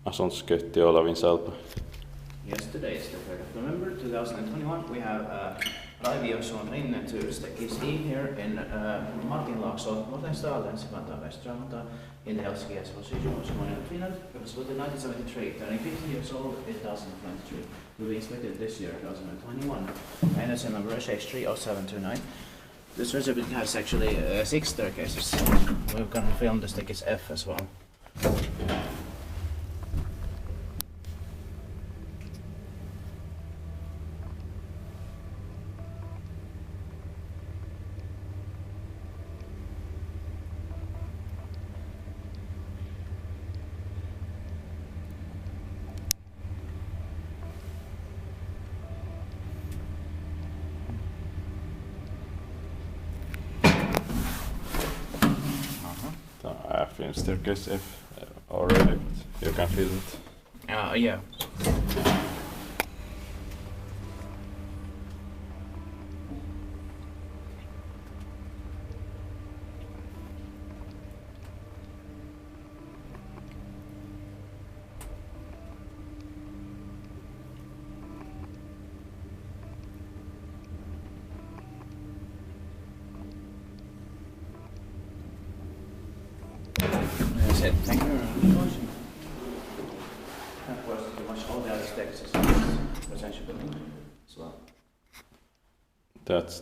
Asuntosketti Olavin Salpa. Yes, today is the 3rd of November 2021. We have Raiviosuonrinne to Stekis E here in Martinlaakso, modernized Vantaa, Vantaa, in the Helsinki Association of Finland. It was built in 1973, turning 50 years old in 2023. Will be inspected this year, 2021. And it's a number SX30729. This reservoir has actually 6 staircases. We're gonna film the staircase F as well. I filmed staircase F already, but you can film it. Yeah. Thank you very much. Of course, pretty much all the other staircases are residential building as well. That's